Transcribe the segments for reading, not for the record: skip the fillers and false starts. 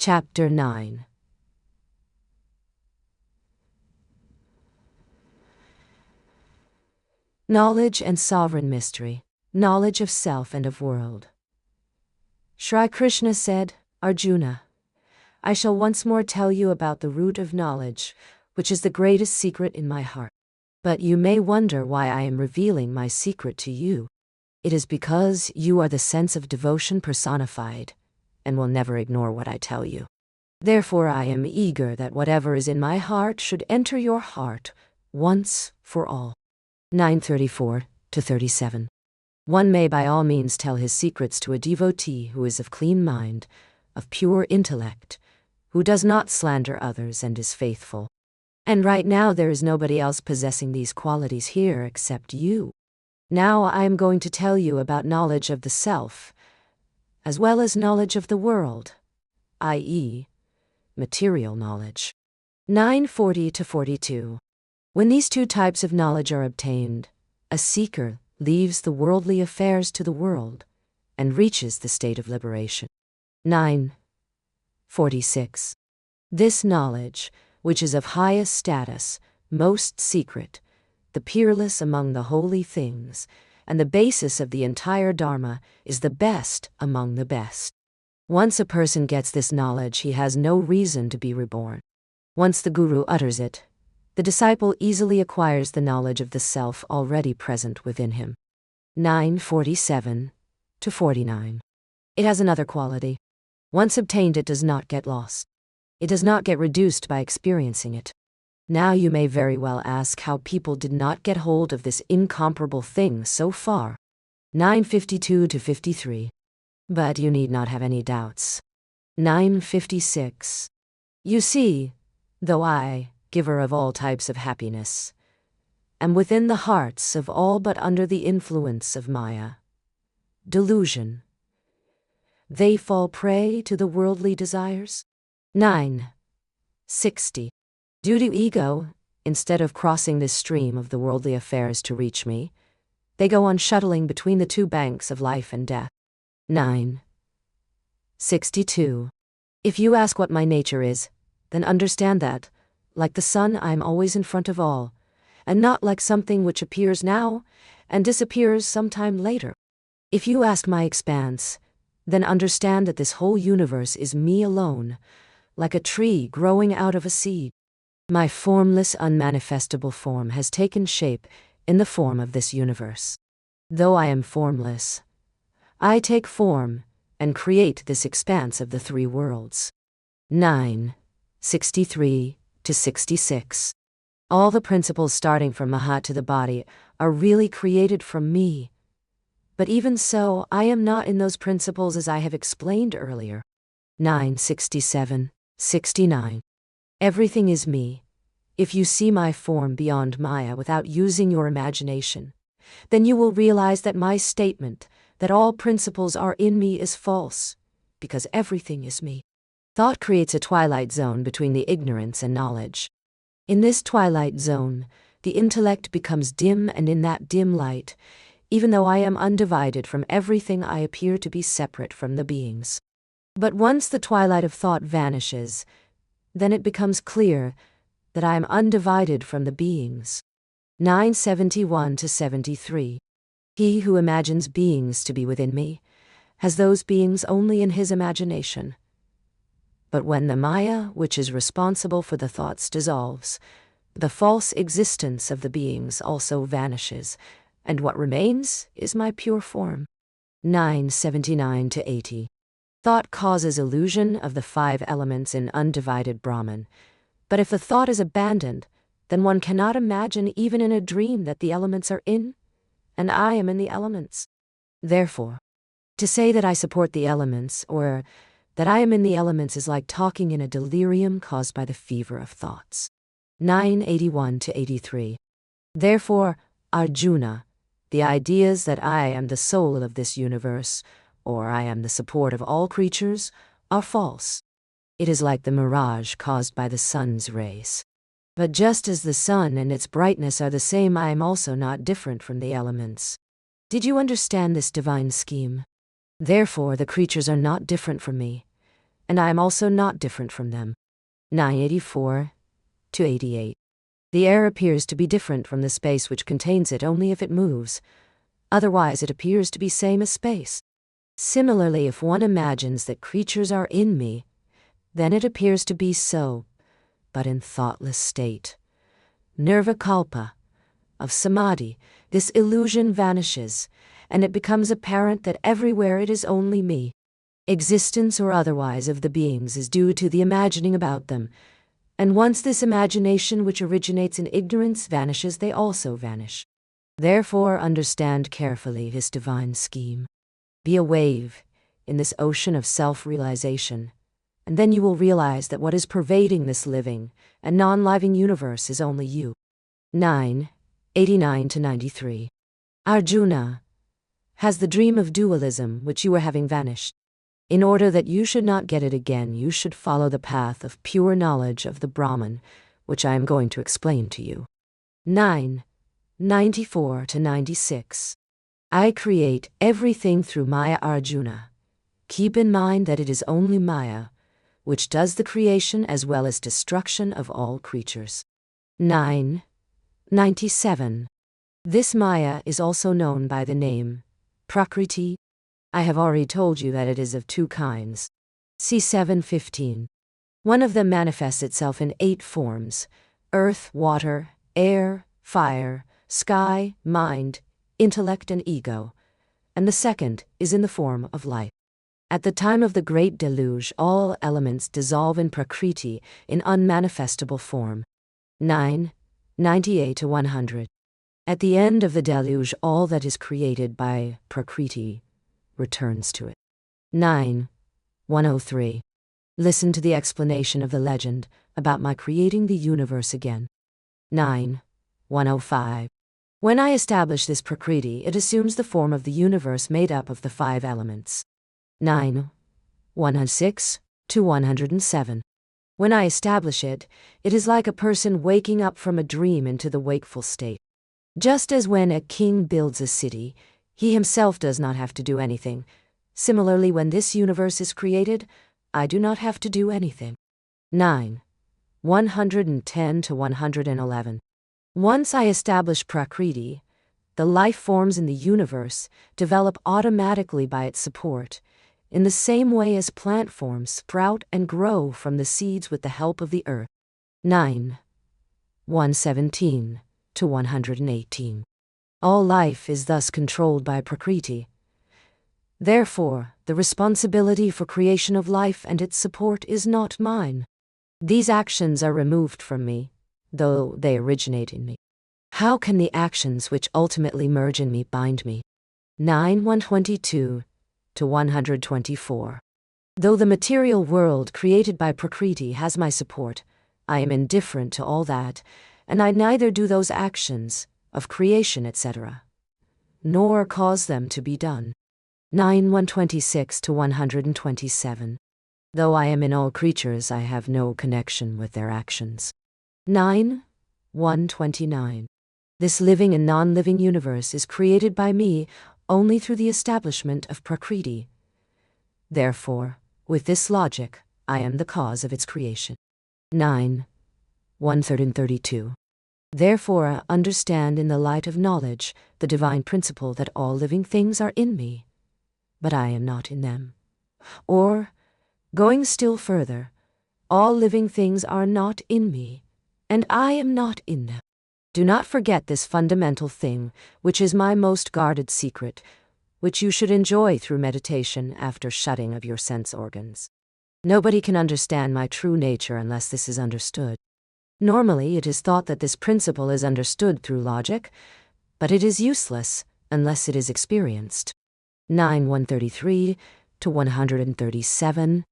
Chapter 9. Knowledge and Sovereign Mystery. Knowledge of Self and of World. Shri Krishna said, Arjuna, I shall once more tell you about the root of knowledge, which is the greatest secret in my heart. But you may wonder why I am revealing my secret to you. It is because you are the sense of devotion personified, and will never ignore what I tell you. Therefore I am eager that whatever is in my heart should enter your heart once for all. 9:34-37. One may by all means tell his secrets to a devotee who is of clean mind, of pure intellect, who does not slander others and is faithful. And right now there is nobody else possessing these qualities here except you. Now I am going to tell you about knowledge of the self, as well as knowledge of the world, i.e., material knowledge. 9:40-42. When these two types of knowledge are obtained, a seeker leaves the worldly affairs to the world and reaches the state of liberation. 9:46. This knowledge, which is of highest status, most secret, the peerless among the holy things, and the basis of the entire Dharma, is the best among the best. Once a person gets this knowledge, he has no reason to be reborn. Once the Guru utters it, the disciple easily acquires the knowledge of the self already present within him. 9:47-49. It has another quality. Once obtained, it does not get lost. It does not get reduced by experiencing it. Now you may very well ask how people did not get hold of this incomparable thing so far. 9:52-53. But you need not have any doubts. 9:56. You see, though I, giver of all types of happiness, am within the hearts of all but under the influence of Maya, delusion, they fall prey to the worldly desires. 9:60. Due to ego, instead of crossing this stream of the worldly affairs to reach me, they go on shuttling between the two banks of life and death. 9:62. If you ask what my nature is, then understand that, like the sun, I am always in front of all, and not like something which appears now and disappears sometime later. If you ask my expanse, then understand that this whole universe is me alone, like a tree growing out of a seed. My formless, unmanifestable form has taken shape in the form of this universe. Though I am formless, I take form and create this expanse of the three worlds. 9:63-66. All the principles starting from Mahat to the body are really created from me. But even so, I am not in those principles as I have explained earlier. 9:67-69. Everything is me. If you see my form beyond Maya without using your imagination, then you will realize that my statement that all principles are in me is false, because everything is me. Thought creates a twilight zone between the ignorance and knowledge. In this twilight zone, the intellect becomes dim, and in that dim light, even though I am undivided from everything, I appear to be separate from the beings. But once the twilight of thought vanishes, then it becomes clear that I am undivided from the beings. 9:71-73. He who imagines beings to be within me has those beings only in his imagination. But when the Maya, which is responsible for the thoughts, dissolves, the false existence of the beings also vanishes, and what remains is my pure form. 9:79-80. Thought causes illusion of the 5 elements in undivided Brahman. But if the thought is abandoned, then one cannot imagine even in a dream that the elements are in, and I am in the elements. Therefore, to say that I support the elements, or that I am in the elements, is like talking in a delirium caused by the fever of thoughts. 9:81-83. Therefore, Arjuna, the ideas that I am the soul of this universe, or I am the support of all creatures, are false. It is like the mirage caused by the sun's rays. But just as the sun and its brightness are the same, I am also not different from the elements. Did you understand this divine scheme? Therefore, the creatures are not different from me, and I am also not different from them. 984 to 88. The air appears to be different from the space which contains it only if it moves. Otherwise it appears to be same as space. Similarly, if one imagines that creatures are in me, then it appears to be so, but in thoughtless state. Nirvikalpa, of samadhi, this illusion vanishes, and it becomes apparent that everywhere it is only me. Existence or otherwise of the beings is due to the imagining about them, and once this imagination which originates in ignorance vanishes, they also vanish. Therefore understand carefully this divine scheme. Be a wave in this ocean of self-realization, and then you will realize that what is pervading this living and non-living universe is only you. 989 to 93. Arjuna, has the dream of dualism which you were having vanished? In order that you should not get it again, you should follow the path of pure knowledge of the Brahman, which I am going to explain to you. 994 to 96. I create everything through Maya, Arjuna. Keep in mind that it is only Maya which does the creation as well as destruction of all creatures. 997. This Maya is also known by the name Prakriti. I have already told you that it is of two kinds. See 7:15. One of them manifests itself in 8 forms: earth, water, air, fire, sky, mind, intellect, and ego, and the second is in the form of life. At the time of the great deluge, all elements dissolve in Prakriti in unmanifestable form. 998 to 100. At the end of the deluge, all that is created by Prakriti returns to it. 9:103. Listen to the explanation of the legend about my creating the universe again. 9:105. When I establish this Prakriti, it assumes the form of the universe made up of the 5 elements. 9:106 to 107. When I establish it, it is like a person waking up from a dream into the wakeful state. Just as when a king builds a city, he himself does not have to do anything. Similarly, when this universe is created, I do not have to do anything. 9:110 to 111. Once I establish Prakriti, the life forms in the universe develop automatically by its support, in the same way as plant forms sprout and grow from the seeds with the help of the earth. 9:117 to 118. All life is thus controlled by Prakriti. Therefore, the responsibility for creation of life and its support is not mine. These actions are removed from me, though they originate in me. How can the actions which ultimately merge in me bind me? 9:122 to 124. Though the material world created by Prakriti has my support, I am indifferent to all that, and I neither do those actions of creation, etc., nor cause them to be done. 9:126 to 127. Though I am in all creatures, I have no connection with their actions. 9:129. This living and non-living universe is created by me only through the establishment of Prakriti. Therefore, with this logic, I am the cause of its creation. 9:132. Therefore, understand in the light of knowledge the divine principle that all living things are in me, but I am not in them. Or, going still further, all living things are not in me, and I am not in them. Do not forget this fundamental thing, which is my most guarded secret, which you should enjoy through meditation after shutting of your sense organs. Nobody can understand my true nature unless this is understood. Normally, it is thought that this principle is understood through logic, but it is useless unless it is experienced. 9:133 to 137.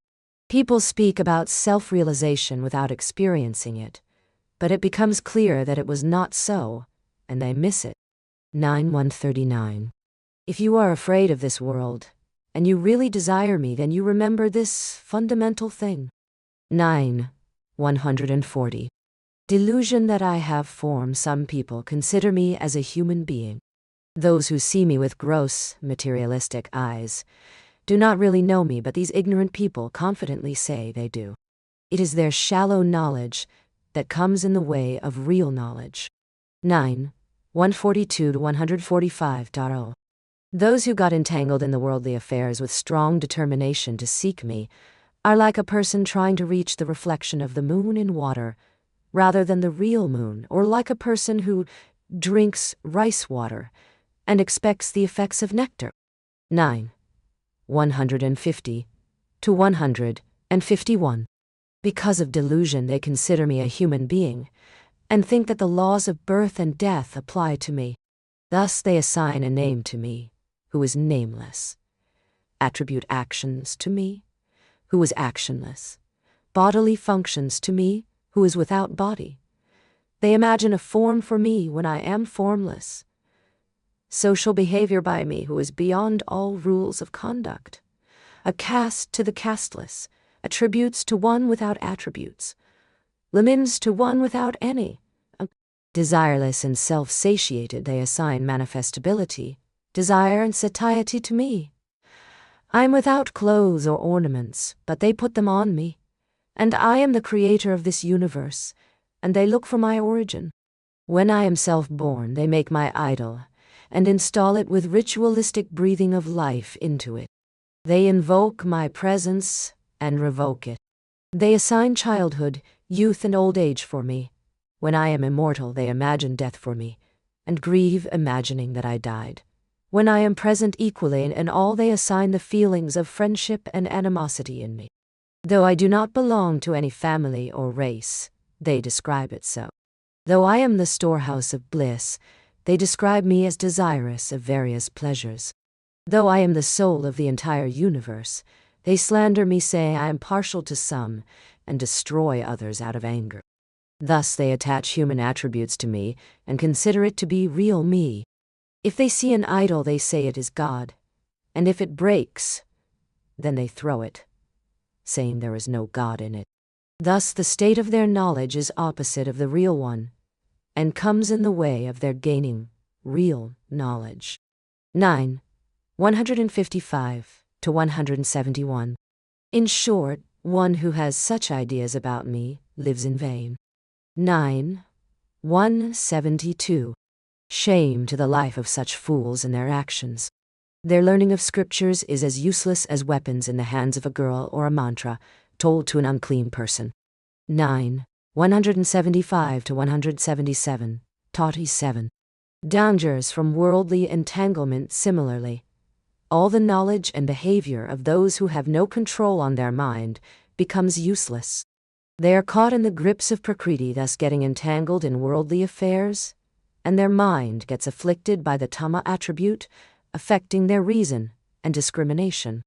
People speak about self-realization without experiencing it, but it becomes clear that it was not so, and they miss it. 9:139. If you are afraid of this world, and you really desire me, then you remember this fundamental thing. 9:140. Delusion that I have form. Some people consider me as a human being. Those who see me with gross, materialistic eyes do not really know me, but these ignorant people confidently say they do. It is their shallow knowledge that comes in the way of real knowledge. 9. 142 to 145.0. Those who got entangled in the worldly affairs with strong determination to seek me are like a person trying to reach the reflection of the moon in water rather than the real moon, or like a person who drinks rice water and expects the effects of nectar. 9. 150 to 151. Because of delusion, they consider me a human being and think that the laws of birth and death apply to me. Thus they assign a name to me, who is nameless, attribute actions to me, who is actionless, bodily functions to me, who is without body. They imagine a form for me when I am formless, social behavior by me, who is beyond all rules of conduct, a caste to the casteless, attributes to one without attributes, limits to one without any. Desireless and self-satiated, they assign manifestability, desire and satiety to me. I am without clothes or ornaments, but they put them on me, and I am the creator of this universe, and they look for my origin. When I am self-born, they make my idol, and install it with ritualistic breathing of life into it. They invoke my presence and revoke it. They assign childhood, youth, and old age for me. When I am immortal, they imagine death for me, and grieve imagining that I died. When I am present equally in all, they assign the feelings of friendship and animosity in me. Though I do not belong to any family or race, they describe it so. Though I am the storehouse of bliss, they describe me as desirous of various pleasures. Though I am the soul of the entire universe, they slander me, saying I am partial to some and destroy others out of anger. Thus they attach human attributes to me and consider it to be real me. If they see an idol, they say it is God, and if it breaks, then they throw it, saying there is no God in it. Thus the state of their knowledge is opposite of the real one, and comes in the way of their gaining real knowledge. 9. 155 to 171. In short, one who has such ideas about me lives in vain. 9. 172. Shame to the life of such fools and their actions. Their learning of scriptures is as useless as weapons in the hands of a girl or a mantra told to an unclean person. 9. 175 to 177. Taughty 7. Dangers from worldly entanglement. Similarly, all the knowledge and behavior of those who have no control on their mind becomes useless. They are caught in the grips of Prakriti, thus getting entangled in worldly affairs, and their mind gets afflicted by the Tama attribute, affecting their reason and discrimination.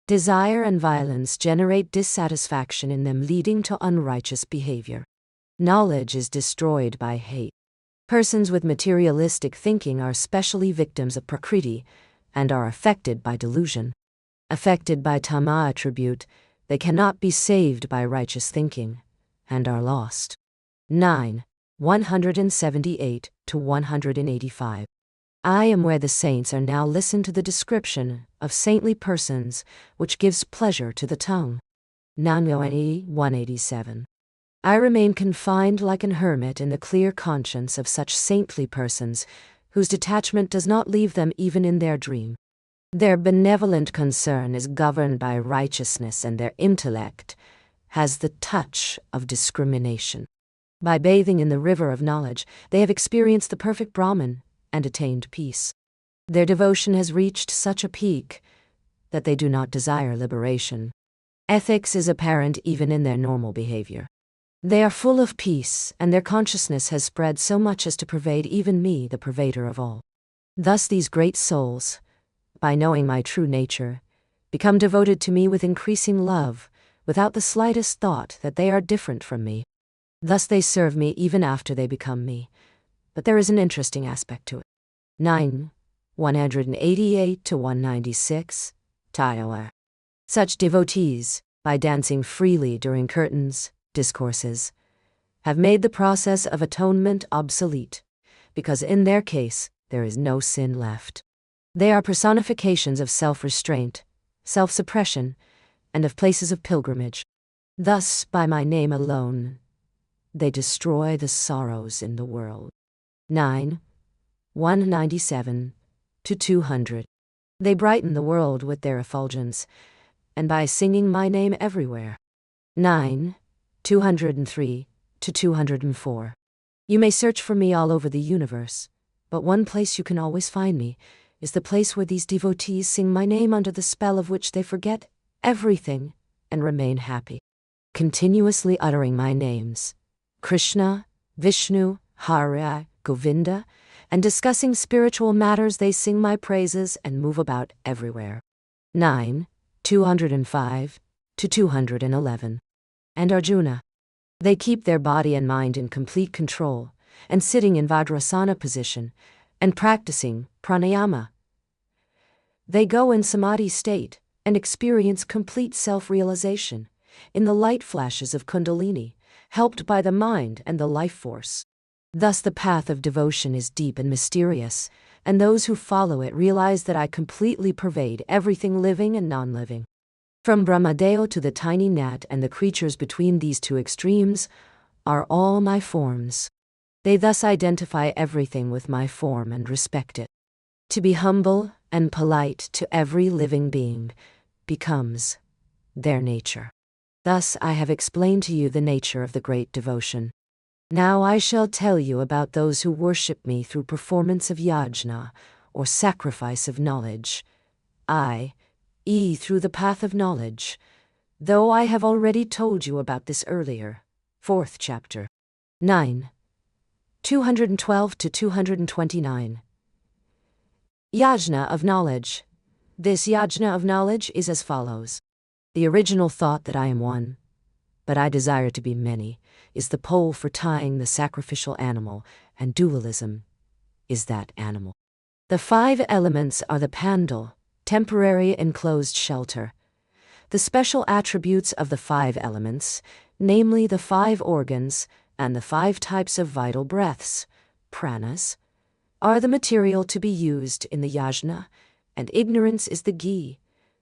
Desire and violence generate dissatisfaction in them, leading to unrighteous behavior. Knowledge is destroyed by hate. Persons with materialistic thinking are specially victims of Prakriti and are affected by delusion. Affected by Tama attribute, they cannot be saved by righteous thinking and are lost. 9. 178 to 185. I am where the saints are now. Listen to the description of saintly persons, which gives pleasure to the tongue. 187. I remain confined like an hermit in the clear conscience of such saintly persons, whose detachment does not leave them even in their dream. Their benevolent concern is governed by righteousness, and their intellect has the touch of discrimination. By bathing in the river of knowledge, they have experienced the perfect Brahman and attained peace. Their devotion has reached such a peak that they do not desire liberation. Ethics is apparent even in their normal behavior. They are full of peace, and their consciousness has spread so much as to pervade even me, the pervader of all. Thus these great souls, by knowing my true nature, become devoted to me with increasing love, without the slightest thought that they are different from me. Thus they serve me even after they become me. But there is an interesting aspect to it. 9. 188 to 196. Taiawar. Such devotees, by dancing freely during curtains, discourses, have made the process of atonement obsolete, because in their case there is no sin left. They are personifications of self-restraint, self-suppression, and of places of pilgrimage. Thus, by my name alone, they destroy the sorrows in the world. 9. 197 to 200. They brighten the world with their effulgence, and by singing my name everywhere. 9. 203 to 204. You may search for me all over the universe, but one place you can always find me is the place where these devotees sing my name under the spell of which they forget everything and remain happy. Continuously uttering my names, Krishna, Vishnu, Hari, Govinda, and discussing spiritual matters, they sing my praises and move about everywhere. 9. 205 to 211. And Arjuna. They keep their body and mind in complete control, and sitting in Vajrasana position, and practicing pranayama. They go in samadhi state and experience complete self-realization in the light flashes of Kundalini, helped by the mind and the life force. Thus the path of devotion is deep and mysterious, and those who follow it realize that I completely pervade everything living and non-living. From Brahmadeo to the tiny gnat and the creatures between these two extremes are all my forms. They thus identify everything with my form and respect it. To be humble and polite to every living being becomes their nature. Thus I have explained to you the nature of the great devotion. Now I shall tell you about those who worship me through performance of yajna, or sacrifice of knowledge, i.e. through the path of knowledge, though I have already told you about this earlier. 4th chapter. 9. 212 to 229. Yajna of knowledge. This yajna of knowledge is as follows. The original thought that I am one, but I desire to be many, is the pole for tying the sacrificial animal, and dualism is that animal. The 5 elements are the pandal, temporary enclosed shelter. The special attributes of the 5 elements, namely the 5 organs and the 5 types of vital breaths, pranas, are the material to be used in the yajna, and ignorance is the ghee,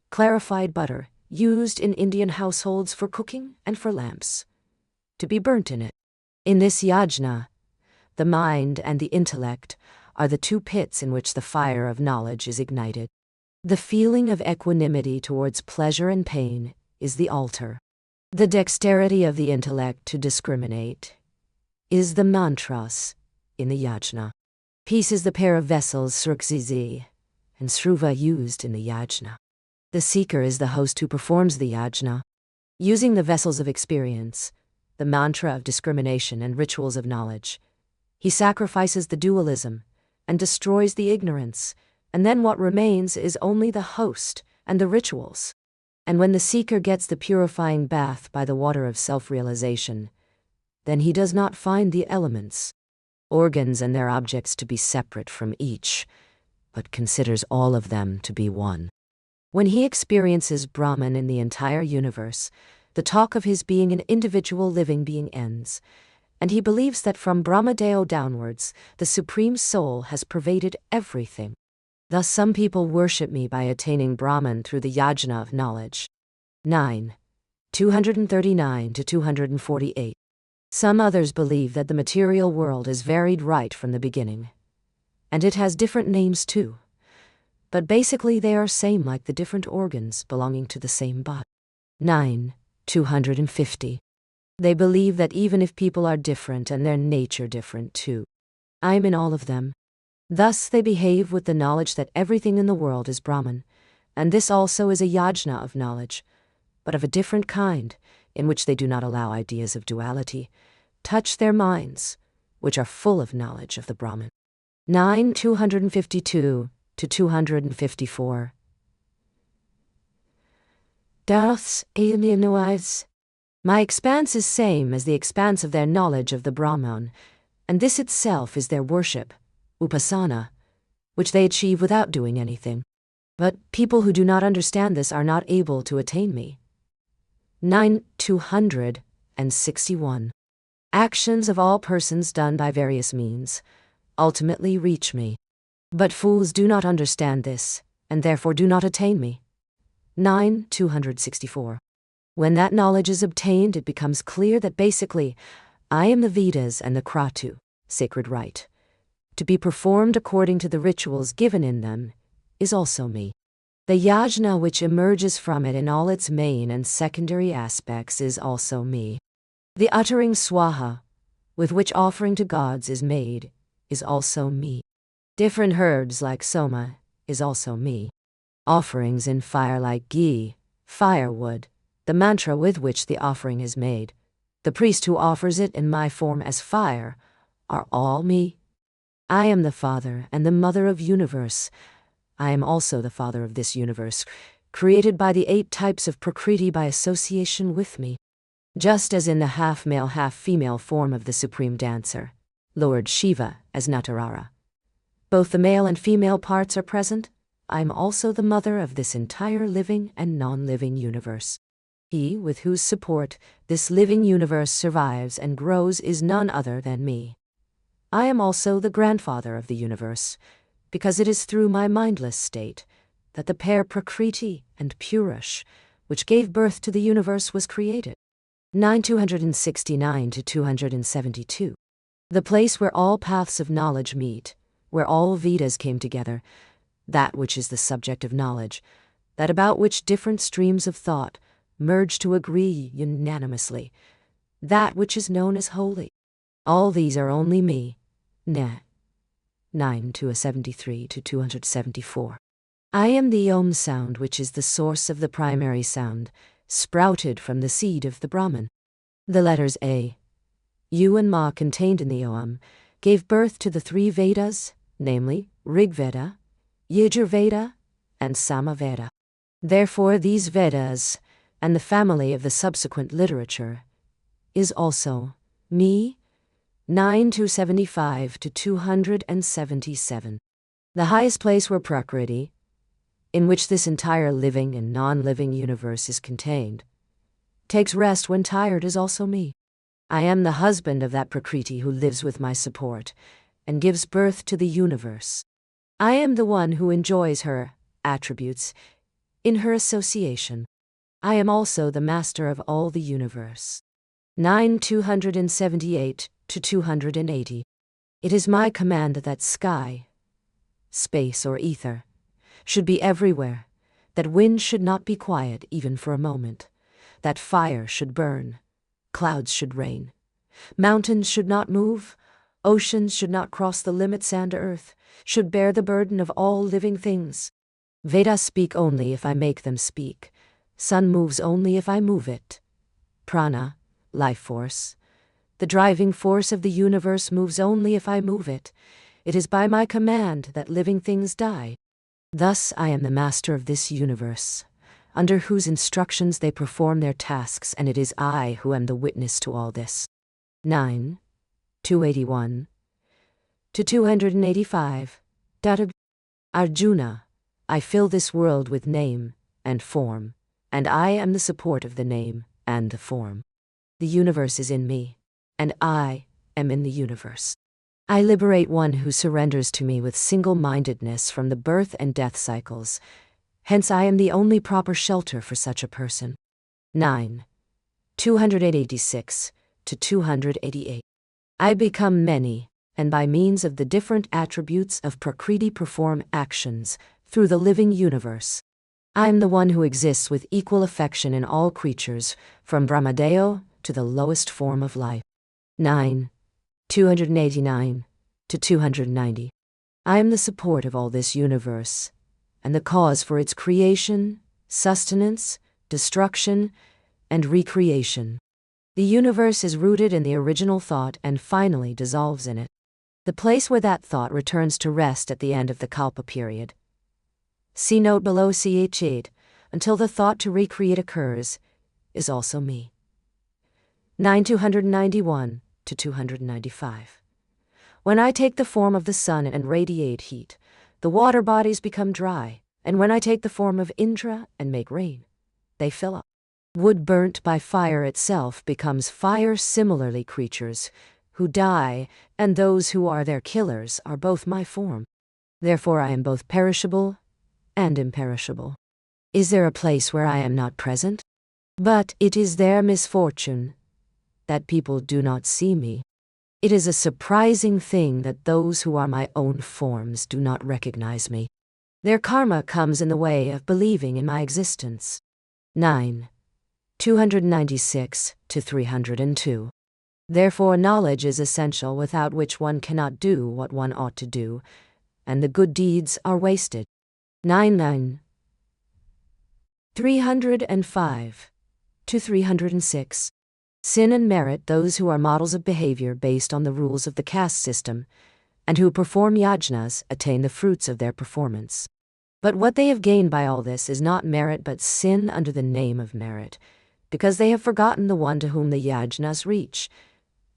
clarified butter, used in Indian households for cooking and for lamps, to be burnt in it. In this yajna, the mind and the intellect are the 2 pits in which the fire of knowledge is ignited. The feeling of equanimity towards pleasure and pain is the altar. The dexterity of the intellect to discriminate is the mantras in the yajna. Peace is the pair of vessels srukzizi and sruva used in the yajna. The seeker is the host who performs the yajna. Using the vessels of experience, the mantra of discrimination and rituals of knowledge, he sacrifices the dualism and destroys the ignorance, and then what remains is only the host and the rituals. And when the seeker gets the purifying bath by the water of self-realization, then he does not find the elements, organs and their objects to be separate from each, but considers all of them to be one. When he experiences Brahman in the entire universe, the talk of his being an individual living being ends, and he believes that from Brahmadeo downwards, the Supreme Soul has pervaded everything. Thus some people worship me by attaining Brahman through the yajna of knowledge. 9. 239 to 248. Some others believe that the material world is varied right from the beginning, and it has different names too. But basically they are same like the different organs belonging to the same body. 9. 250. They believe that even if people are different and their nature different too, I am in all of them. Thus they behave with the knowledge that everything in the world is Brahman, and this also is a yajna of knowledge, but of a different kind, in which they do not allow ideas of duality touch their minds, which are full of knowledge of the Brahman. 9. 252 to 254. My expanse is same as the expanse of their knowledge of the Brahman, and this itself is their worship, upasana, which they achieve without doing anything. But people who do not understand this are not able to attain me. 9. 261. Actions of all persons done by various means ultimately reach me. But fools do not understand this, and therefore do not attain me. 9,264. When that knowledge is obtained, it becomes clear that basically, I am the Vedas and the Kratu, sacred rite, to be performed according to the rituals given in them, is also me. The yajna which emerges from it in all its main and secondary aspects is also me. The uttering swaha, with which offering to gods is made, is also me. Different herbs like soma is also me. Offerings in fire like ghee, firewood, the mantra with which the offering is made, the priest who offers it in my form as fire, are all me. I am the father and the mother of universe. I am also the father of this universe, created by the 8 types of Prakriti by association with me. Just as in the half-male half-female form of the supreme dancer, Lord Shiva as Natarara, both the male and female parts are present, I am also the mother of this entire living and non-living universe. He with whose support this living universe survives and grows is none other than me. I am also the grandfather of the universe, because it is through my mindless state that the pair Prakriti and Purush, which gave birth to the universe, was created. 9,269 to 272. The place where all paths of knowledge meet, where all Vedas came together, that which is the subject of knowledge, that about which different streams of thought merge to agree unanimously, that which is known as holy. All these are only me. 9,273 to 274. I am the Om sound, which is the source of the primary sound, sprouted from the seed of the Brahman. The letters A, U and Ma contained in the Om gave birth to the 3 Vedas, namely Rigveda, Yajurveda, and Samaveda. Therefore these Vedas, and the family of the subsequent literature, is also me. 9,275 to 277. The highest place where Prakriti, in which this entire living and non-living universe is contained, takes rest when tired is also me. I am the husband of that Prakriti who lives with my support and gives birth to the universe. I am the one who enjoys her attributes in her association. I am also the master of all the universe. 9,278 to 280. It is my command that sky, space or ether, should be everywhere, that wind should not be quiet even for a moment, that fire should burn, clouds should rain, mountains should not move, oceans should not cross the limits, and earth should bear the burden of all living things. Vedas speak only if I make them speak. Sun moves only if I move it. Prana, life force, the driving force of the universe, moves only if I move it. It is by my command that living things die. Thus I am the master of this universe, under whose instructions they perform their tasks, and it is I who am the witness to all this. 9,281 to 285. Arjuna, I fill this world with name and form, and I am the support of the name and the form. The universe is in me, and I am in the universe. I liberate one who surrenders to me with single-mindedness from the birth and death cycles. Hence I am the only proper shelter for such a person. 9,286 to 288. I become many, and by means of the different attributes of Prakriti perform actions through the living universe. I am the one who exists with equal affection in all creatures, from Brahmadeo to the lowest form of life. 9,289 to 290. I am the support of all this universe, and the cause for its creation, sustenance, destruction, and recreation. The universe is rooted in the original thought and finally dissolves in it. The place where that thought returns to rest at the end of the Kalpa period. See note below ch8, until the thought to recreate occurs, is also me. 9,291 to 295. When I take the form of the sun and radiate heat, the water bodies become dry, and when I take the form of Indra and make rain, they fill up. Wood burnt by fire itself becomes fire. Similarly, creatures who die and those who are their killers are both my form. Therefore I am both perishable and imperishable. Is there a place where I am not present? But it is their misfortune that people do not see me. It is a surprising thing that those who are my own forms do not recognize me. Their karma comes in the way of believing in my existence. 9. 296 to 302. Therefore knowledge is essential, without which one cannot do what one ought to do, and the good deeds are wasted. 9. 305 to 306. Sin and merit. Those who are models of behavior based on the rules of the caste system, and who perform yajnas, attain the fruits of their performance. But what they have gained by all this is not merit but sin under the name of merit, because they have forgotten the one to whom the yajnas reach,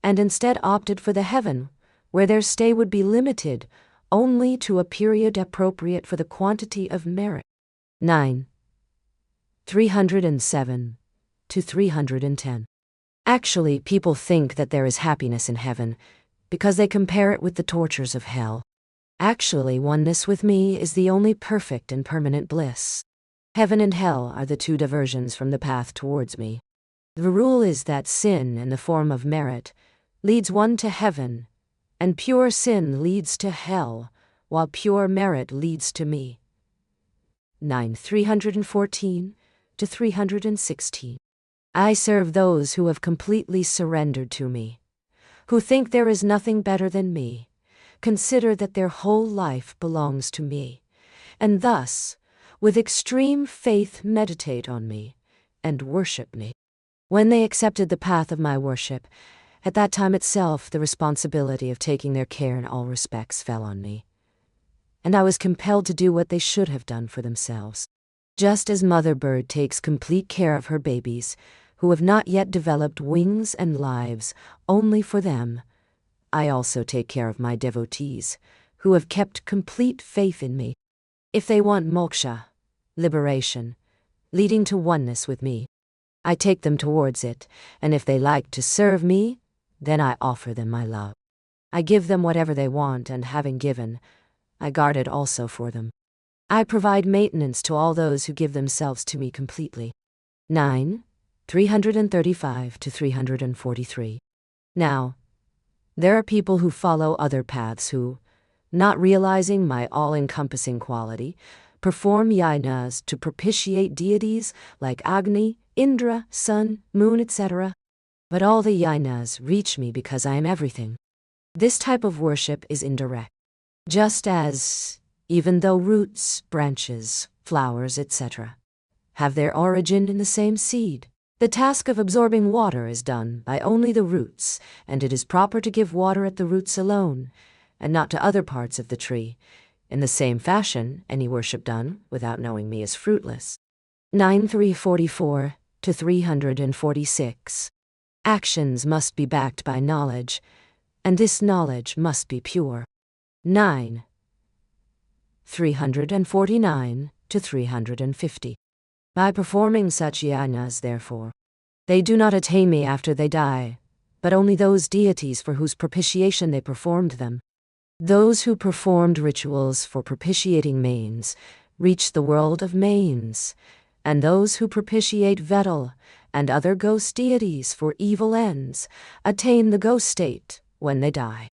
and instead opted for the heaven, where their stay would be limited only to a period appropriate for the quantity of merit. 9. 307 to 310. Actually, people think that there is happiness in heaven because they compare it with the tortures of hell. Actually, oneness with me is the only perfect and permanent bliss. Heaven and hell are the two diversions from the path towards me. The rule is that sin in the form of merit leads one to heaven, and pure sin leads to hell, while pure merit leads to me. 9. 314 to 316. I serve those who have completely surrendered to me, who think there is nothing better than me, consider that their whole life belongs to me, and thus, with extreme faith, meditate on me and worship me. When they accepted the path of my worship, at that time itself the responsibility of taking their care in all respects fell on me, and I was compelled to do what they should have done for themselves. Just as Mother Bird takes complete care of her babies, who have not yet developed wings and lives, only for them, I also take care of my devotees, who have kept complete faith in me. If they want moksha, liberation, leading to oneness with me, I take them towards it, and if they like to serve me, then I offer them my love. I give them whatever they want, and having given, I guard it also for them. I provide maintenance to all those who give themselves to me completely. 9. 335 to 343. Now, there are people who follow other paths who, not realizing my all-encompassing quality, perform yajnas to propitiate deities like Agni, Indra, Sun, Moon, etc. But all the yajnas reach me because I am everything. This type of worship is indirect. Just as, even though roots, branches, flowers, etc., have their origin in the same seed, the task of absorbing water is done by only the roots, and it is proper to give water at the roots alone, and not to other parts of the tree. In the same fashion, any worship done without knowing me is fruitless. 9. 344 to 346. Actions must be backed by knowledge, and this knowledge must be pure. 9. 349 to 350. By performing such yajnas, therefore, they do not attain me after they die, but only those deities for whose propitiation they performed them. Those who performed rituals for propitiating manes reach the world of manes, and those who propitiate Vedal and other ghost deities for evil ends attain the ghost state when they die.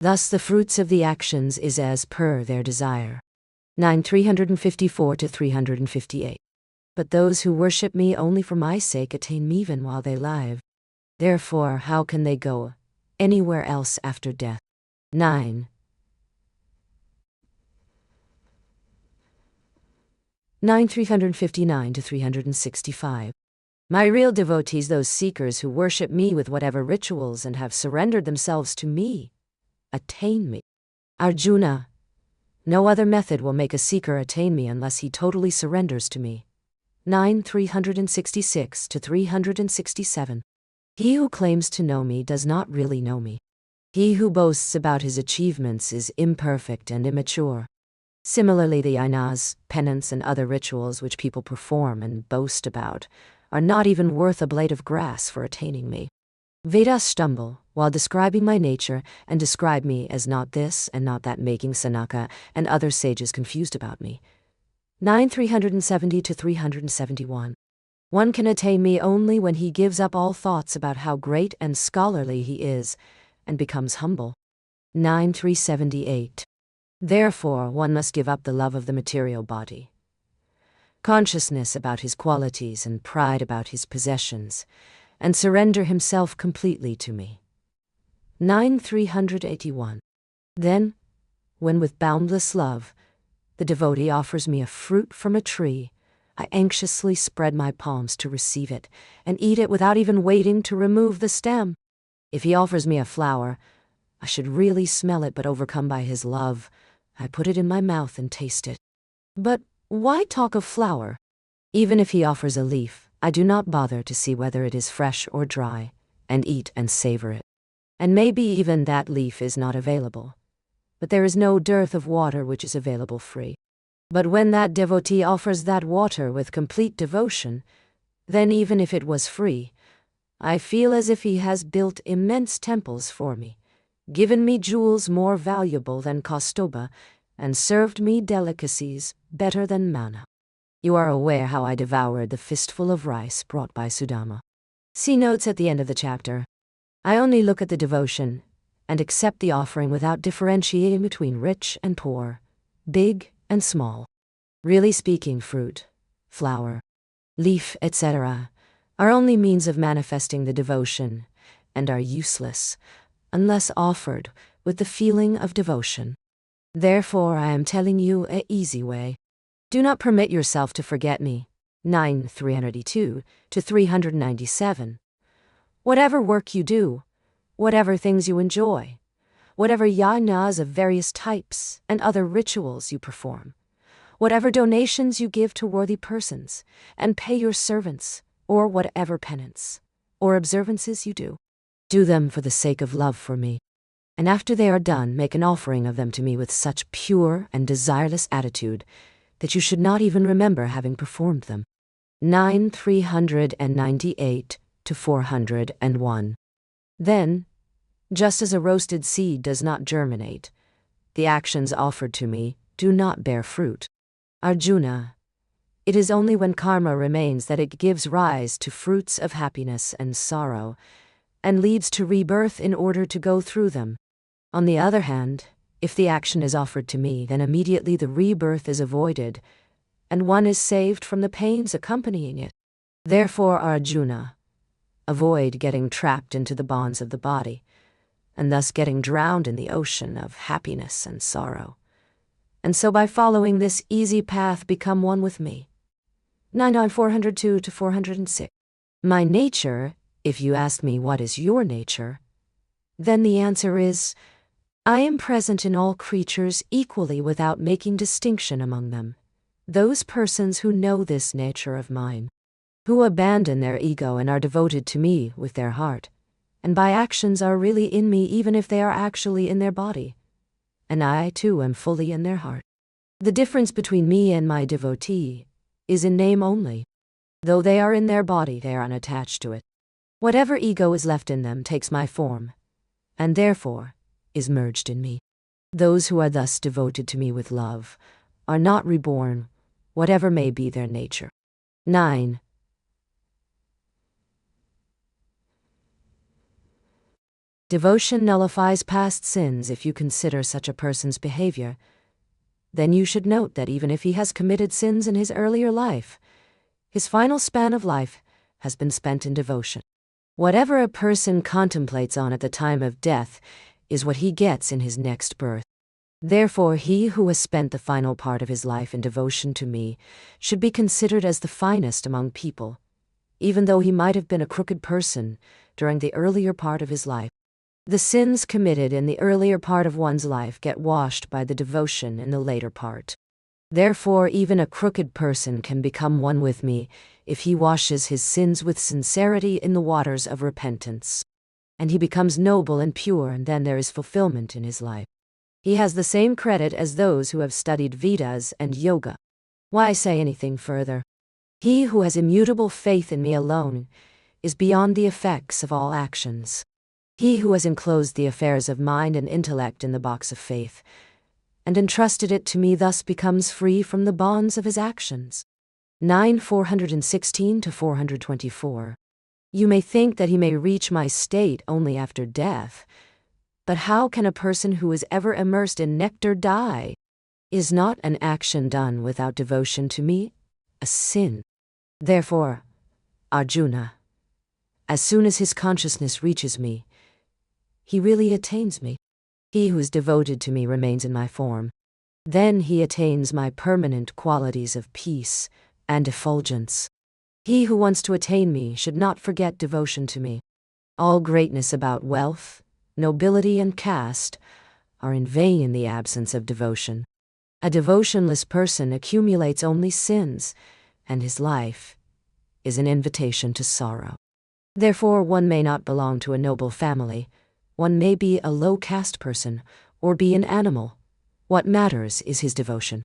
Thus the fruits of the actions is as per their desire. 9. 354 to 358. But those who worship me only for my sake attain me even while they live. Therefore, how can they go anywhere else after death? 9. 359 to 365. My real devotees, those seekers who worship me with whatever rituals and have surrendered themselves to me, attain me. Arjuna, no other method will make a seeker attain me unless he totally surrenders to me. 9. 366 to 367. He who claims to know me does not really know me. He who boasts about his achievements is imperfect and immature. Similarly, the yajnas, penance, and other rituals which people perform and boast about are not even worth a blade of grass for attaining me. Vedas stumble while describing my nature and describe me as not this and not that, making Sanaka and other sages confused about me. 9 370 to 371. One can attain me only when he gives up all thoughts about how great and scholarly he is, and becomes humble. 9 378. Therefore, one must give up the love of the material body, consciousness about his qualities and pride about his possessions, and surrender himself completely to me. 9 381. Then, when with boundless love, the devotee offers me a fruit from a tree, I anxiously spread my palms to receive it, and eat it without even waiting to remove the stem. If he offers me a flower, I should really smell it, but overcome by his love, I put it in my mouth and taste it. But why talk of flower? Even if he offers a leaf, I do not bother to see whether it is fresh or dry, and eat and savor it. And maybe even that leaf is not available. But there is no dearth of water which is available free. But when that devotee offers that water with complete devotion, then even if it was free, I feel as if he has built immense temples for me, given me jewels more valuable than Kostoba, and served me delicacies better than manna. You are aware how I devoured the fistful of rice brought by Sudama. See notes at the end of the chapter. I only look at the devotion and accept the offering without differentiating between rich and poor, big and small. Really speaking, fruit, flower, leaf, etc., are only means of manifesting the devotion and are useless unless offered with the feeling of devotion. Therefore, I am telling you an easy way. Do not permit yourself to forget me. 9 382 to 397. Whatever work you do, whatever things you enjoy, whatever yajnas of various types and other rituals you perform, whatever donations you give to worthy persons, and pay your servants, or whatever penance or observances you do them for the sake of love for me. And after they are done, make an offering of them to me with such pure and desireless attitude that you should not even remember having performed them. 9 398 to 401. Then, just as a roasted seed does not germinate, the actions offered to me do not bear fruit. Arjuna, it is only when karma remains that it gives rise to fruits of happiness and sorrow, and leads to rebirth in order to go through them. On the other hand, if the action is offered to me, then immediately the rebirth is avoided, and one is saved from the pains accompanying it. Therefore, Arjuna, avoid getting trapped into the bonds of the body, and thus getting drowned in the ocean of happiness and sorrow. And so by following this easy path, become one with me. 9 402 to 406. My nature, if you ask me what is your nature, then the answer is, I am present in all creatures equally without making distinction among them. Those persons who know this nature of mine, who abandon their ego and are devoted to me with their heart, and by actions are really in me even if they are actually in their body, and I too am fully in their heart. The difference between me and my devotee is in name only. Though they are in their body, they are unattached to it. Whatever ego is left in them takes my form, and therefore is merged in me. Those who are thus devoted to me with love are not reborn, whatever may be their nature. 9. Devotion nullifies past sins. If you consider such a person's behavior, then you should note that even if he has committed sins in his earlier life, his final span of life has been spent in devotion. Whatever a person contemplates on at the time of death is what he gets in his next birth. Therefore, he who has spent the final part of his life in devotion to me should be considered as the finest among people, even though he might have been a crooked person during the earlier part of his life. The sins committed in the earlier part of one's life get washed by the devotion in the later part. Therefore, even a crooked person can become one with me if he washes his sins with sincerity in the waters of repentance. And he becomes noble and pure, and then there is fulfillment in his life. He has the same credit as those who have studied Vedas and Yoga. Why say anything further? He who has immutable faith in me alone is beyond the effects of all actions. He who has enclosed the affairs of mind and intellect in the box of faith and entrusted it to me, thus becomes free from the bonds of his actions. 9 416 to 424. You may think that he may reach my state only after death, but how can a person who is ever immersed in nectar die? Is not an action done without devotion to me a sin? Therefore, Arjuna, as soon as his consciousness reaches me, he really attains me. He who is devoted to me remains in my form. Then he attains my permanent qualities of peace and effulgence. He who wants to attain me should not forget devotion to me. All greatness about wealth, nobility, and caste are in vain in the absence of devotion. A devotionless person accumulates only sins, and his life is an invitation to sorrow. Therefore, one may not belong to a noble family. One may be a low-caste person, or be an animal. What matters is his devotion.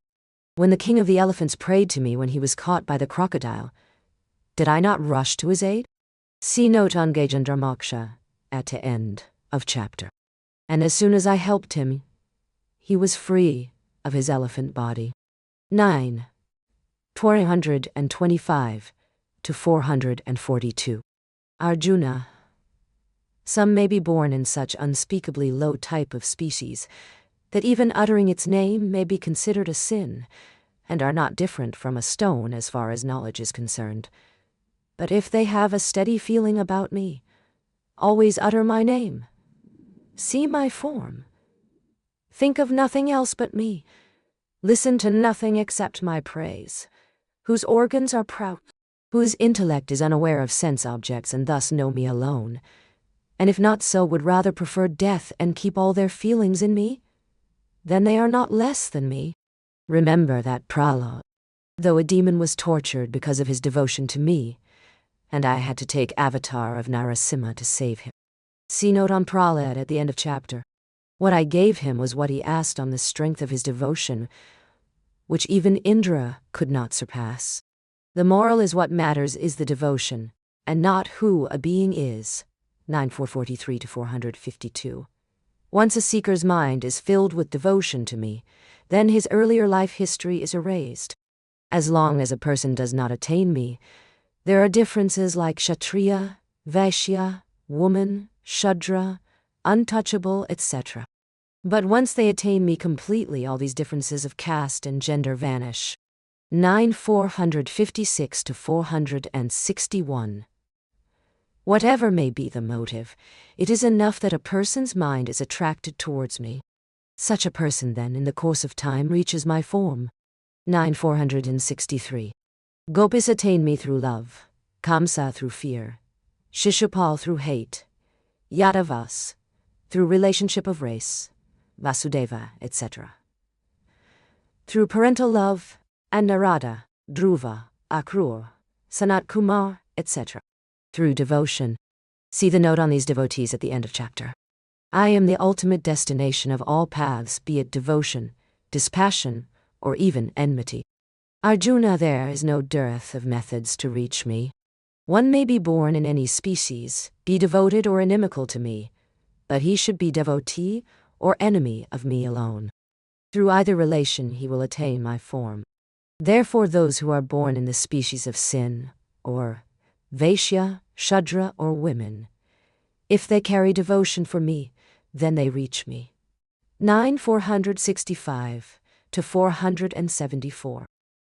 When the king of the elephants prayed to me when he was caught by the crocodile, did I not rush to his aid? See note on Gajendra Moksha at the end of chapter. And as soon as I helped him, he was free of his elephant body. 9 425 to 442. Arjuna, some may be born in such unspeakably low type of species that even uttering its name may be considered a sin, and are not different from a stone as far as knowledge is concerned. But if they have a steady feeling about me, always utter my name, see my form, think of nothing else but me, listen to nothing except my praise, whose organs are proud, whose intellect is unaware of sense objects and thus know me alone, and if not so would rather prefer death and keep all their feelings in me, then they are not less than me. Remember that Prahlad, though a demon, was tortured because of his devotion to me, and I had to take avatar of Narasimha to save him. See note on Prahlad at the end of chapter. What I gave him was what he asked on the strength of his devotion, which even Indra could not surpass. The moral is what matters is the devotion, and not who a being is. 9 443 to 452. Once a seeker's mind is filled with devotion to me, then his earlier life history is erased. As long as a person does not attain me, there are differences like Kshatriya, Vaishya, woman, Shudra, untouchable, etc. But once they attain me completely, all these differences of caste and gender vanish. 9 456 to 461. Whatever may be the motive, it is enough that a person's mind is attracted towards me. Such a person then, in the course of time, reaches my form. 9 463. Gopis attain me through love, Kamsa through fear, Shishupal through hate, Yadavas through relationship of race, Vasudeva, etc. Through parental love, and Narada, Dhruva, Akrur, Sanat Kumar, etc. Through devotion. See the note on these devotees at the end of chapter. I am the ultimate destination of all paths, be it devotion, dispassion, or even enmity. Arjuna, there is no dearth of methods to reach me. One may be born in any species, be devoted or inimical to me, but he should be devotee or enemy of me alone. Through either relation he will attain my form. Therefore those who are born in the species of sin, or Vaishya, Shudra, or women, if they carry devotion for me, then they reach me. 9 465 to 474.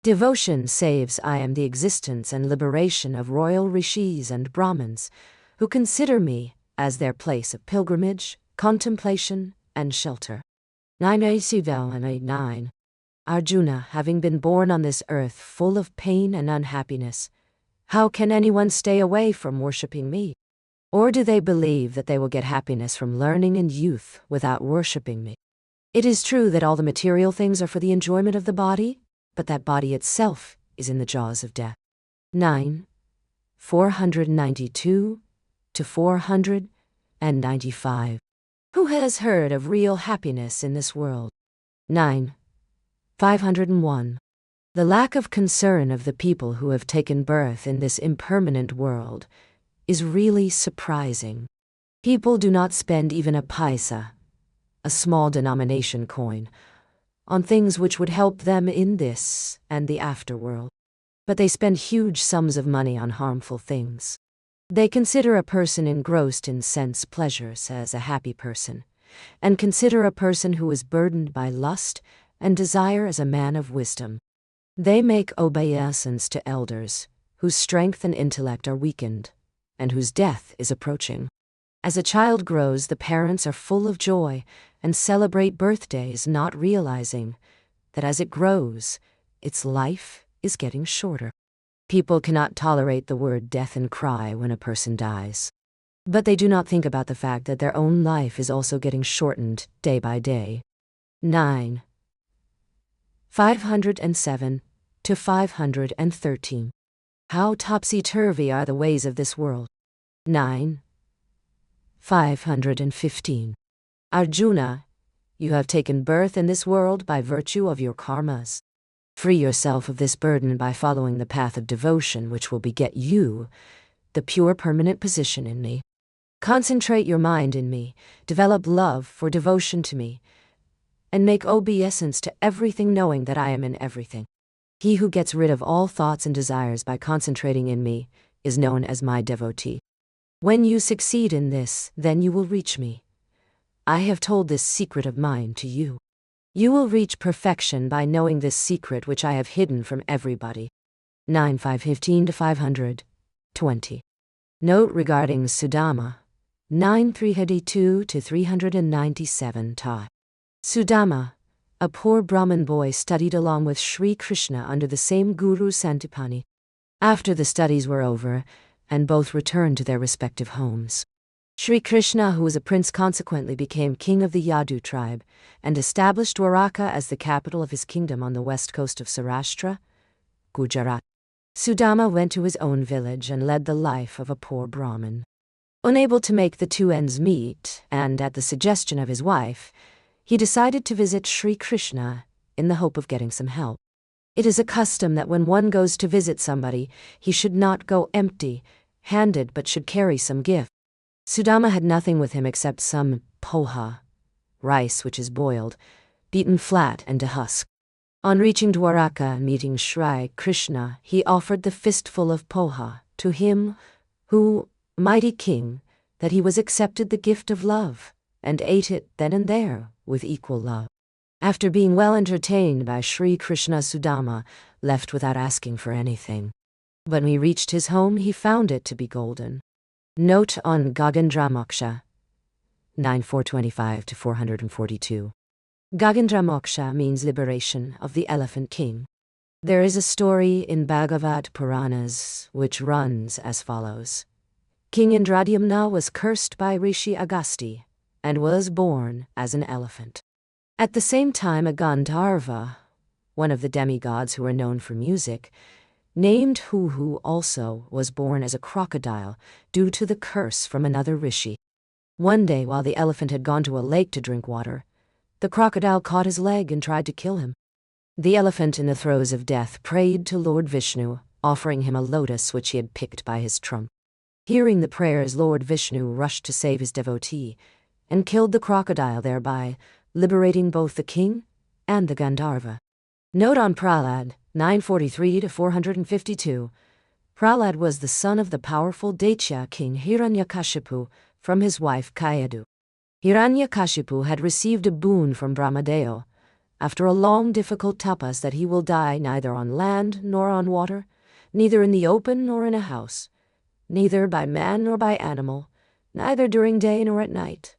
Devotion saves I am the existence and liberation of royal rishis and Brahmins, who consider me as their place of pilgrimage, contemplation, and shelter. 9 Arjuna, having been born on this earth full of pain and unhappiness, how can anyone stay away from worshipping me? Or do they believe that they will get happiness from learning and youth without worshipping me? It is true that all the material things are for the enjoyment of the body, but that body itself is in the jaws of death. 9 492 to 495. Who has heard of real happiness in this world? 9 501. The lack of concern of the people who have taken birth in this impermanent world is really surprising. People do not spend even a paisa, a small denomination coin, on things which would help them in this and the afterworld. But they spend huge sums of money on harmful things. They consider a person engrossed in sense pleasures as a happy person, and consider a person who is burdened by lust and desire as a man of wisdom. They make obeisance to elders, whose strength and intellect are weakened, and whose death is approaching. As a child grows, the parents are full of joy and celebrate birthdays, not realizing that as it grows, its life is getting shorter. People cannot tolerate the word death and cry when a person dies. But they do not think about the fact that their own life is also getting shortened day by day. 9. 507 to 513. How topsy-turvy are the ways of this world. 9. 515. Arjuna, you have taken birth in this world by virtue of your karmas. Free yourself of this burden by following the path of devotion, which will beget you the pure permanent position in me. Concentrate your mind in me, develop love for devotion to me, and make obeisance to everything, knowing that I am in everything. He who gets rid of all thoughts and desires by concentrating in me is known as my devotee. When you succeed in this, then you will reach me. I have told this secret of mine to you. You will reach perfection by knowing this secret which I have hidden from everybody. 9. 515 to 520. Note regarding Sudama. 9. 382 to 397 ta. Sudama, a poor Brahmin boy, studied along with Sri Krishna under the same Guru Santipani. After the studies were over, and both returned to their respective homes, Sri Krishna, who was a prince, consequently became king of the Yadu tribe, and established Dwaraka as the capital of his kingdom on the west coast of Saurashtra, Gujarat. Sudama went to his own village and led the life of a poor Brahmin. Unable to make the two ends meet, and at the suggestion of his wife, he decided to visit Sri Krishna in the hope of getting some help. It is a custom that when one goes to visit somebody, he should not go empty-handed but should carry some gift. Sudama had nothing with him except some poha, rice which is boiled, beaten flat and dehusked. On reaching Dwaraka and meeting Sri Krishna, he offered the fistful of poha to him who, mighty king, that he was accepted the gift of love, and ate it then and there with equal love. After being well entertained by Sri Krishna, Sudama left without asking for anything. When he reached his home, he found it to be golden. Note on Gagandramoksha. 9. 425 to 442. Gagandramoksha means liberation of the elephant king. There is a story in Bhagavad Puranas which runs as follows. King Indradyumna was cursed by Rishi Agasti and was born as an elephant. At the same time, a Gandharva, one of the demigods who are known for music, named Huhu, also was born as a crocodile due to the curse from another rishi. One day, while the elephant had gone to a lake to drink water, the crocodile caught his leg and tried to kill him. The elephant, in the throes of death, prayed to Lord Vishnu, offering him a lotus which he had picked by his trunk. Hearing the prayers, Lord Vishnu rushed to save his devotee and killed the crocodile, thereby liberating both the king and the Gandharva. Note on Prahlad. 943 to 452. Prahlad was the son of the powerful Daitya king Hiranyakashipu from his wife Kayadu. Hiranyakashipu had received a boon from Brahmadeo after a long difficult tapas that he will die neither on land nor on water, neither in the open nor in a house, neither by man nor by animal, neither during day nor at night,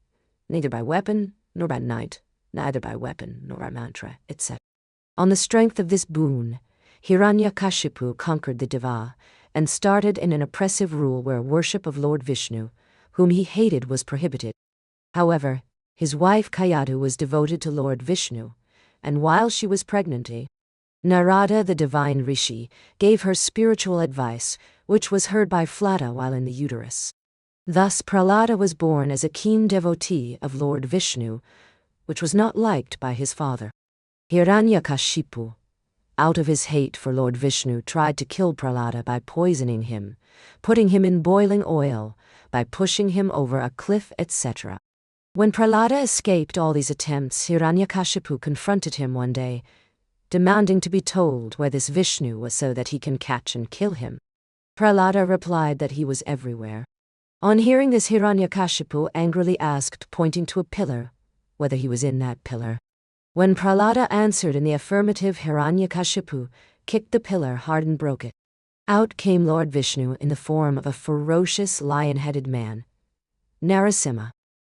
neither by weapon nor by night, neither by weapon nor by mantra, etc. On the strength of this boon, Hiranyakashipu conquered the Deva and started in an oppressive rule where worship of Lord Vishnu, whom he hated, was prohibited. However, his wife Kayadu was devoted to Lord Vishnu, and while she was pregnant, Narada, the divine rishi, gave her spiritual advice, which was heard by Flata while in the uterus. Thus Prahlada was born as a keen devotee of Lord Vishnu, which was not liked by his father. Hiranyakashipu, out of his hate for Lord Vishnu, tried to kill Prahlada by poisoning him, putting him in boiling oil, by pushing him over a cliff, etc. When Prahlada escaped all these attempts, Hiranyakashipu confronted him one day, demanding to be told where this Vishnu was so that he can catch and kill him. Prahlada replied that he was everywhere. On hearing this, Hiranyakashipu angrily asked, pointing to a pillar, whether he was in that pillar. When Prahlada answered in the affirmative, Hiranyakashipu kicked the pillar hard and broke it. Out came Lord Vishnu in the form of a ferocious lion-headed man, Narasimha.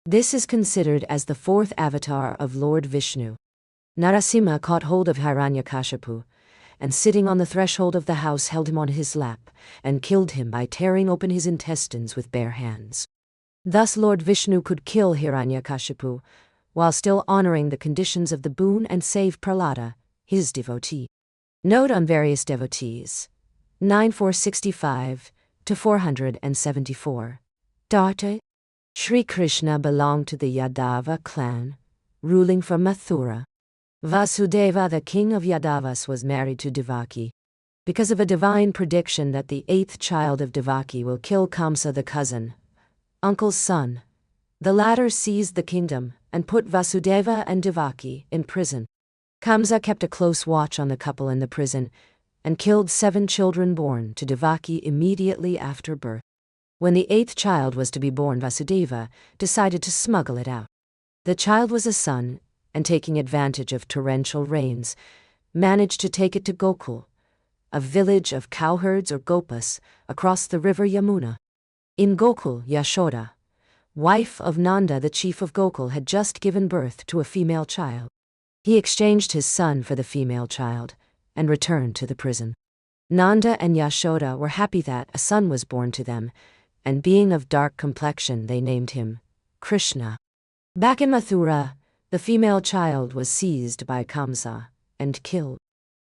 This is considered as the fourth avatar of Lord Vishnu. Narasimha caught hold of Hiranyakashipu, and sitting on the threshold of the house held him on his lap, and killed him by tearing open his intestines with bare hands. Thus Lord Vishnu could kill Hiranyakashipu, while still honoring the conditions of the boon and save Prahlada, his devotee. Note on various devotees. 9465 to 474. Data. Sri Krishna belonged to the Yadava clan, ruling from Mathura. Vasudeva, the king of Yadavas, was married to Devaki. Because of a divine prediction that the eighth child of Devaki will kill Kamsa, the cousin, uncle's son, the latter seized the kingdom and put Vasudeva and Devaki in prison. Kamsa kept a close watch on the couple in the prison and killed 7 children born to Devaki immediately after birth. When the 8th child was to be born, Vasudeva decided to smuggle it out. The child was a son, and taking advantage of torrential rains, managed to take it to Gokul, a village of cowherds or gopas across the river Yamuna. In Gokul, Yashoda, wife of Nanda, the chief of Gokul, had just given birth to a female child. He exchanged his son for the female child and returned to the prison. Nanda and Yashoda were happy that a son was born to them, and being of dark complexion they named him Krishna. Back in Mathura, the female child was seized by Kamsa and killed.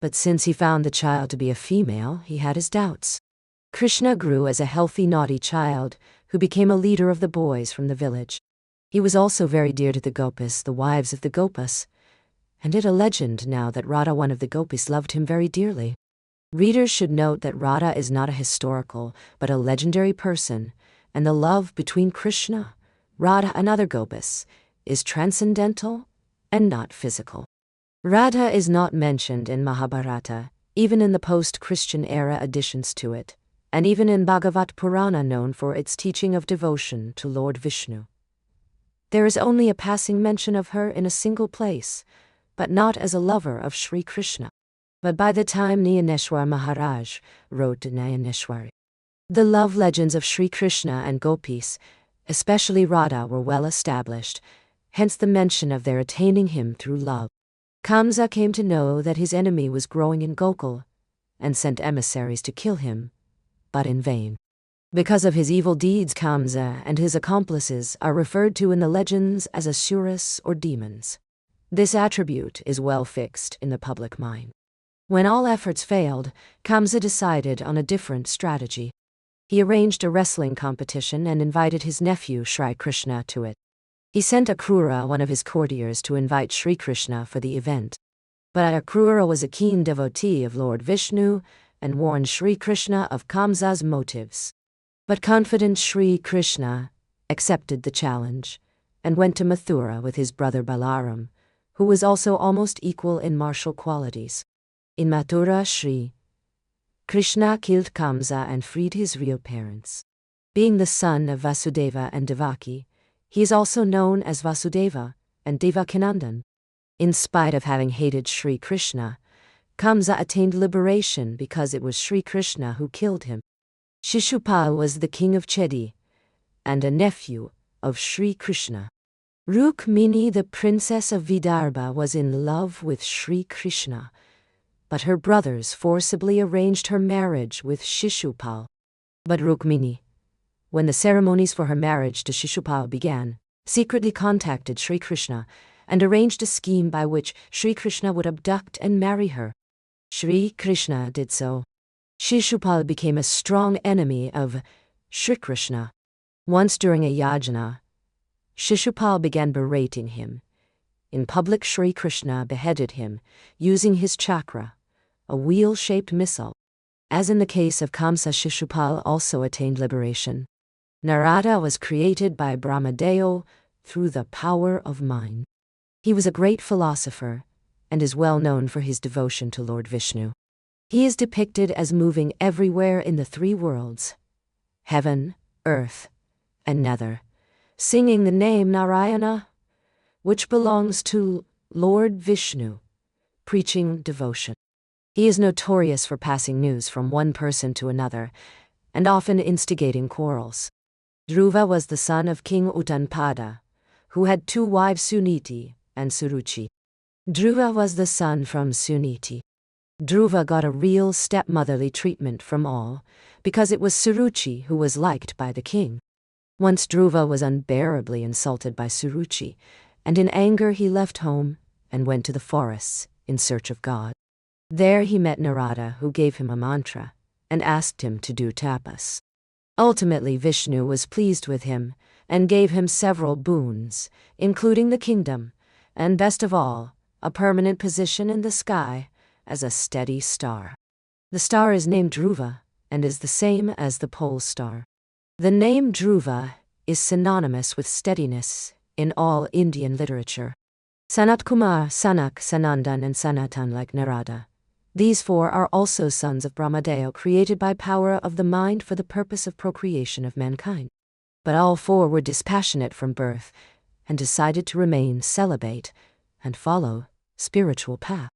But since he found the child to be a female, he had his doubts. Krishna grew as a healthy, naughty child who became a leader of the boys from the village. He was also very dear to the Gopis, the wives of the Gopas, and it a legend now that Radha, one of the Gopis, loved him very dearly. Readers should note that Radha is not a historical, but a legendary person, and the love between Krishna, Radha, and other Gopis is transcendental and not physical. Radha is not mentioned in Mahabharata, even in the post-Christian era additions to it, and even in Bhagavat Purana, known for its teaching of devotion to Lord Vishnu. There is only a passing mention of her in a single place, but not as a lover of Sri Krishna. But by the time Dnyaneshwari Maharaj wrote Dnyaneshwari, the love legends of Sri Krishna and Gopis, especially Radha, were well established, hence the mention of their attaining him through love. Kamsa came to know that his enemy was growing in Gokul, and sent emissaries to kill him, but in vain. Because of his evil deeds, Kamsa and his accomplices are referred to in the legends as asuras or demons. This attribute is well fixed in the public mind. When all efforts failed, Kamsa decided on a different strategy. He arranged a wrestling competition and invited his nephew Sri Krishna to it. He sent Akrura, one of his courtiers, to invite Sri Krishna for the event. But Akrura was a keen devotee of Lord Vishnu and warned Sri Krishna of Kamsa's motives. But confident Sri Krishna accepted the challenge and went to Mathura with his brother Balaram, who was also almost equal in martial qualities. In Mathura, Sri Krishna killed Kamsa and freed his real parents. Being the son of Vasudeva and Devaki, he is also known as Vasudeva and Devakinandan. In spite of having hated Sri Krishna, Kamsa attained liberation because it was Sri Krishna who killed him. Shishupal was the king of Chedi and a nephew of Sri Krishna. Rukmini, the princess of Vidarbha, was in love with Sri Krishna, but her brothers forcibly arranged her marriage with Shishupal. But Rukmini, when the ceremonies for her marriage to Shishupal began, secretly contacted Sri Krishna and arranged a scheme by which Sri Krishna would abduct and marry her. Sri Krishna did so. Shishupal became a strong enemy of Sri Krishna. Once during a yajna, Shishupal began berating him. In public, Sri Krishna beheaded him, using his chakra, a wheel-shaped missile. As in the case of Kamsa, Shishupal also attained liberation. Narada was created by Brahmadeo through the power of mind. He was a great philosopher and is well known for his devotion to Lord Vishnu. He is depicted as moving everywhere in the three worlds, heaven, earth, and nether, singing the name Narayana, which belongs to Lord Vishnu, preaching devotion. He is notorious for passing news from one person to another, and often instigating quarrels. Dhruva was the son of King Uttanpada, who had two wives, Suniti and Suruchi. Dhruva was the son from Suniti. Dhruva got a real stepmotherly treatment from all, because it was Suruchi who was liked by the king. Once Dhruva was unbearably insulted by Suruchi, and in anger he left home and went to the forests in search of God. There he met Narada, who gave him a mantra and asked him to do tapas. Ultimately, Vishnu was pleased with him and gave him several boons, including the kingdom, and best of all, a permanent position in the sky as a steady star. The star is named Dhruva and is the same as the pole star. The name Dhruva is synonymous with steadiness in all Indian literature. Sanat Kumar, Sanak, Sanandan, and Sanatan, like Narada. These four are also sons of Brahmadeo, created by power of the mind for the purpose of procreation of mankind. But all four were dispassionate from birth and decided to remain celibate and follow spiritual path.